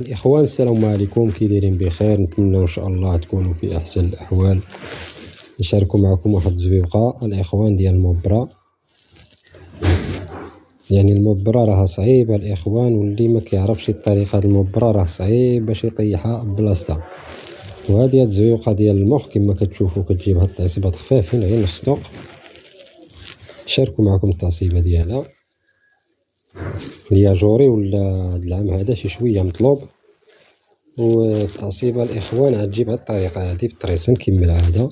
الإخوان السلام عليكم، كي دايرين بخير؟ نتمنى إن شاء الله تكونوا في أحسن الأحوال. نشاركوا معكم واحد الزويقة الإخوان ديال المبرة. يعني المبرة راها صعيبة الإخوان، واللي ما كيعرفش الطريقة د المبرة راه صعيب باش يطيحها بلاصتها. وهذه هاد الزويقة ديال المخ كما كتشوفوا كتجيب هاد التعصيبات خفافين غير نص طوق. نشاركوا معكم التعصيبة ديالها هي جوري ولا هاد العام هذا شي شوية مطلوب. والتعصيبة الإخوان غتجي بهاد الطريقة هادي بالطريسن كما العادة.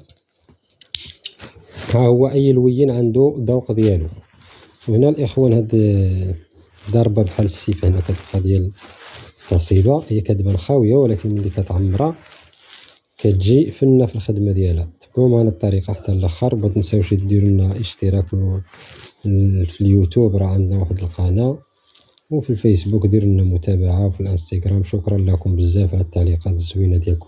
ها هو أي لوين عنده ذوق ديالو. وهنا الإخوان هاد ضربة بحال السيف هنا كتبقى ديال التعصيبة، هي كتبان خاوية ولكن ملي كتعمرها كتجي فنة في الخدمة ديالها. تبعوا معنا الطريقة حتى الآخر. متنساوش ديروا لنا اشتراك في اليوتيوب، راه عندنا واحد القناة، وفي الفيسبوك ديروا لنا متابعة، وفي الانستغرام. شكرا لكم بزاف على التعليقات الزوينة ديالكم.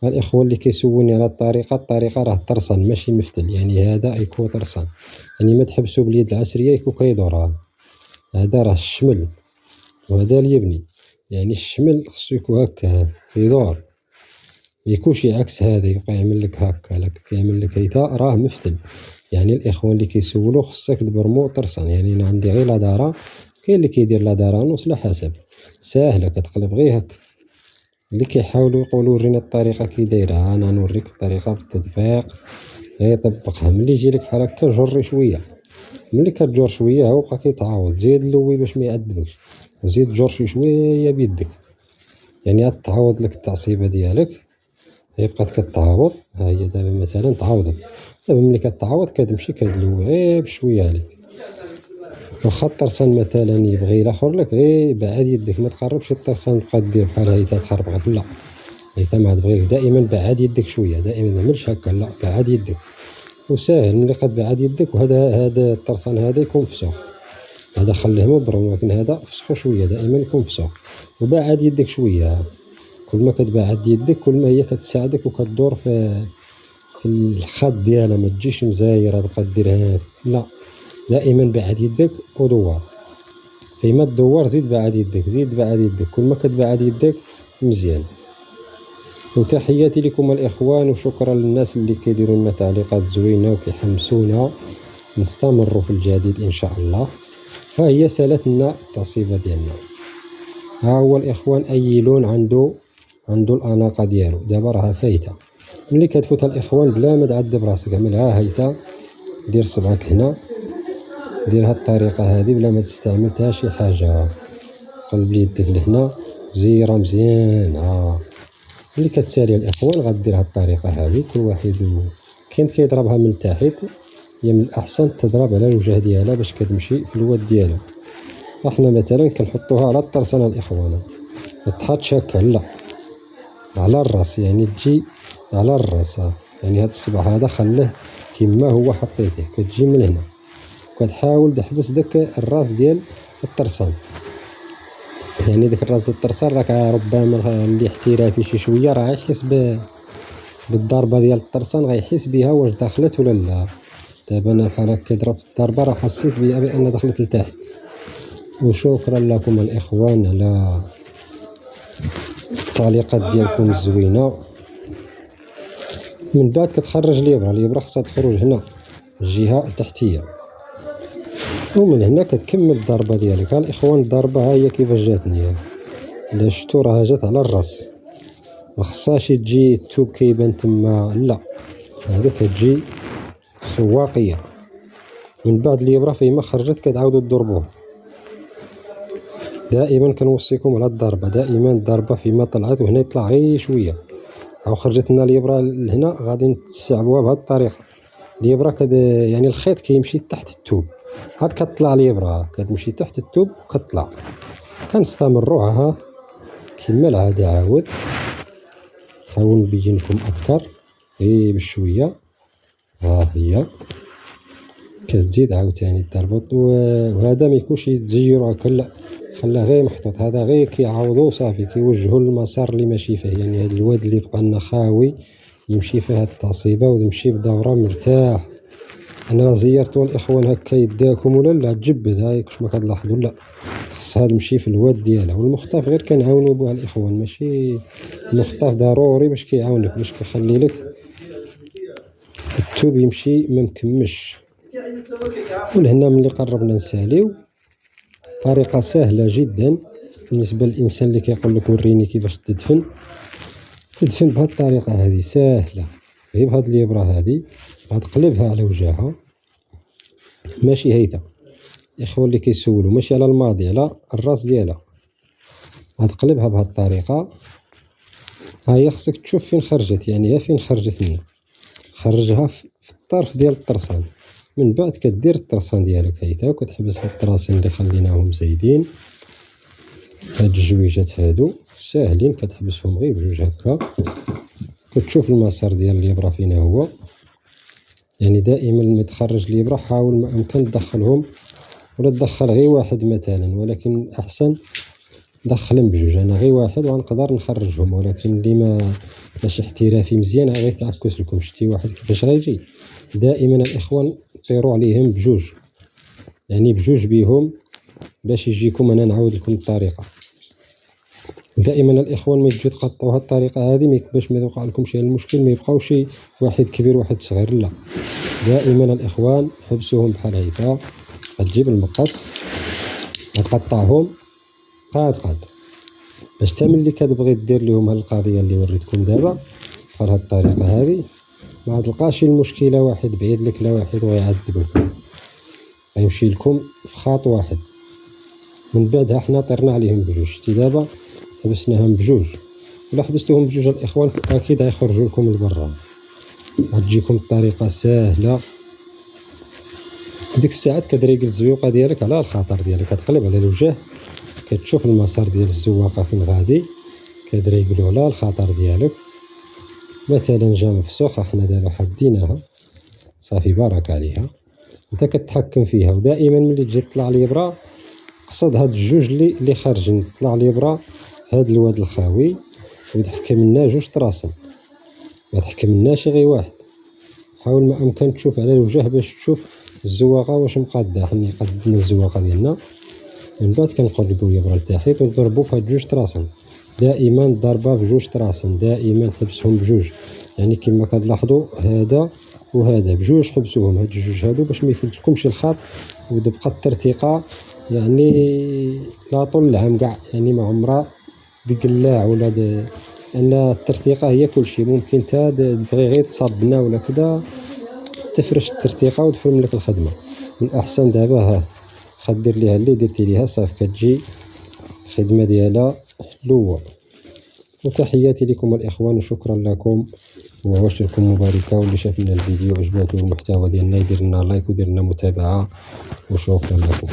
الإخوة اللي كيسولوني على الطريقة راه طرسان ماشي مفتل، يعني هذا يكون طرسان، يعني ما تحبسو باليد العسرية يكون كيدور. هذا راه الشمل وهذا اليبني، يعني الشمل خصو يكون هكا يدور، ميكونش عكس هذا يبقى يعمل لك هكا كيعمل لك هيدا راه مفتل. يعني الإخوان اللي كيسولو خصك تبرمو طرسان. يعني أنا عندي غير لادارة، كاين اللي كيدير لادارة نص على حسب، ساهلة كتقلب غير هكا. اللي كيحاولوا يقولوا ورينا الطريقة كي دايرها، أنا نوريك الطريقة بالتطبيق. غير طبقها ملي يجيلك بحال هكا جري شوية، ملي كتجر شوية هو بقى كيتعاود. زيد اللوي باش ما يعذبكش، وزيد جر شوية بيدك، يعني عاد تعاود لك التعصيبة ديالك. هي بقات كتعاود، ها هي دابا مثلا تعاودت. دابا ملي كتعاود كتمشي كتلوي غير بشوية عليك. واخا الطرسان مثلا يبغي يلاخر لك غير بعاد يدك، ما تقربش الطرسان تبقى دير بحال هيتا تخربقك، لا هيتا ما تبغيش. دائما بعاد يدك شوية، دائما متعملش هكا، لا بعاد يدك. وساهل ملي كتبعد يدك. وهذا الطرسان هذا يكون فسوق، هذا خليه مبرم، ولكن هذا فسخو شوية، دائما يكون فسوق. وبعد يدك شوية، كل ما كتبعد يدك كل ما هي كتساعدك وكتدور في الخط ديالها، ما تجيش مزايرة تبقى ديرها، لا دائما بعد يدك ودور. فيما تدور زيد بعد يدك، زيد بعد يدك، كل ما كتبعد يدك مزيان. وتحياتي لكم الإخوان، وشكرا للناس اللي كيديروا لنا تعليقات زوينة وكيحمسونا نستمروا في الجديد إن شاء الله. ها هي سالت لنا التعصيبة ديالنا. ها هو الإخوان أي لون عنده الأناقة ديالو. دابا راها فايتة، ملي كتفوتها الإخوان بلا ما تعذب راسك اعملها هيتا، دير صبعك هنا، دير هاد الطريقة هادي بلا ما تستعمل حتى شي حاجة. قلب يدك لهنا، زيرها مزيان. ملي كتسالي الإخوان غدير هاد الطريقة هادي. كل واحد كاين كيضربها من التحت، هي من الأحسن تضرب على الوجه ديالها باش كتمشي في الود ديالها. احنا مثلا كنحطوها على الطرسانة الإخوان، ما تحطش هكا، لا على الراس، يعني تجي على الراس. يعني هاد الصبع هذا خليه كما هو حطيته، كتجي من هنا وكتحاول تحبس داك الراس ديال الطرسان. يعني داك الراس ديال الطرسان راك ربما اللي احترافي شي شوية راه يحس بالضربة ديال الطرسان، غيحس بها واش دخلت ولا لا. دابا انا بحال هكا ضربت الضربة راه حسيت بها بأن دخلت لتحت. وشكرا لكم الإخوان على التعليقات ديالكم الزوينة. من بعد كتخرج الإبرة خصها تخرج هنا الجهة التحتية، ومن هنا كتكمل الضربة ديالك. ها الإخوان الضربة ها هي كيفاش جاتني، الا شفتو راه جات على الراس، ما خصهاش تجي التوب كيبان تما، لا هذا كتجي سواقية. من بعد الإبرة فيما خرجت كتعاودو تضربوه. دائما كنوصيكم على الضربة، دائما الضربة فيما طلعت وهنا يطلع غير شوية، أو خرجت لنا الإبرة لهنا غادي نتسعبوها بهذه الطريقة. الإبرة يعني الخيط كيمشي تحت التوب، هاد كتطلع الإبرة كتمشي تحت التوب وكتطلع. كنستمروها كما العادة. عاود نحاول نبين لكم أكثر غير بشوية. ها هي كتزيد عاوتاني الضربة. وهذا ما يكونش يتزيرو هكا، لا خلاه غير محطوط. هذا غير كيعاودو صافي كيوجهو للمسار اللي ماشي فيه، يعني هاد الواد اللي بقى لنا خاوي يمشي فيه هاد التعصيبة ويمشي بدورة مرتاح. أنا راه زيرتو الإخوان هكا يداكم ولا لا تجبد هاي كش ما كتلاحظوا لا خص هاد تمشي في الواد ديالها والمخطاف غير كنعاونو بها الإخوان ماشي المخطاف ضروري باش كيعاونك باش كيخلي لك التوب يمشي ما مكمش. ولهنا ملي قربنا نساليو طريقة سهلة جدا بالنسبة للإنسان اللي كيقول لك وريني كيفاش تدفن بهاد الطريقة هذه ساهلة. غير بهاد الإبرة هذه غتقلبها على وجهها ماشي هيدا الإخوان اللي كيسولوا ماشي على الماضي على الراس ديالها غتقلبها بهاد الطريقة. ها هي خصك تشوف فين خرجت يعني ها فين خرجت منها خرجها في الطرف ديال الطرسان من بعد كدير الطرسان ديالك هيدا وكتحبس هاد الطراسين اللي خليناهم زايدين هاد الجويجات هادو ساهلين كتحبسهم غير بجوج هكا كتشوف المسار ديال الإبرة فين هو يعني دائما ملي تخرج الإبرة حاول ما أمكن تدخلهم ولا تدخل غير واحد مثلا ولكن أحسن دخلهم بجوج. أنا غير واحد وغنقدر نخرجهم ولكن اللي ماشي احترافي مزيان غير تعكس لكم شتي واحد كيفاش غيجي. دائما الإخوان طيروا عليهم بجوج يعني بجوج بيهم باش يجيكم. أنا نعاود لكم الطريقة دائما الإخوان ما تجيو تقطعوا هاد الطريقة هذه باش ما يوقع لكم شي المشكل ما يبقاوش واحد كبير واحد صغير لا دائما الإخوان حبسوهم بحال هيدا. غتجيب المقص غتقطعهم قاد باش حتى ملي كتبغي دير لهم هاد القضية اللي وريتكم دابا بحال هاد الطريقة هذه ما تلقاش المشكلة واحد بعيد لك لا واحد ويعذبكم غيمشي لكم في خاط واحد. من بعدها حنا طرنا عليهم بجوج شتي دابا حبسناهم بجوج ولا حبستوهم بجوج الإخوان أكيد غيخرجوا لكم لبرا. غتجيكم الطريقة ساهلة ديك الساعات كتريقل الزويقة ديالك على الخاطر ديالك كتقلب على الوجه كتشوف المسار ديال الزواقة فين غادي كتريقلو على الخاطر ديالك. مثلا جا مفسوخة حنا دابا حديناها صافي بارك عليها انت كتحكم فيها. ودائما ملي تجي تطلع الإبرة قصد هاد الجوج اللي خارجين طلع الإبرة هاد الواد الخاوي وتحكم لنا جوج طراسن ما تحكمناش غير واحد. حاول ما أمكن تشوف على الوجه باش تشوف الزواقة واش مقادة. حنا قدنا الزواقة ديالنا من بعد كنقلبو الإبرة لتحت ونضربو في هاد جوج طراسن. دائما ضربة في جوج طراسن دائما حبسهم بجوج يعني كما كتلاحظوا هذا وهذا بجوج حبسوهم هاد الجوج هادو باش ما يفلتلكمش الخط وتبقى الترتيقة يعني لا طول العام كاع يعني ما عمرها بقلاع ولا لأن الترتيقة هي كلشي. ممكن تا تبغي غير تصابنا ولا كدا تفرش الترتيقة وتفرم لك الخدمة. من الأحسن دابا خدير ليها اللي درتي ليها صافي كتجي الخدمة ديالها حلوة. وتحياتي لكم الإخوان وشكرا لكم وعواشركم مباركة. واللي شاف لنا الفيديو عجباتو المحتوى ديالنا يدير لنا لايك ويدير لنا متابعة وشكرا لكم.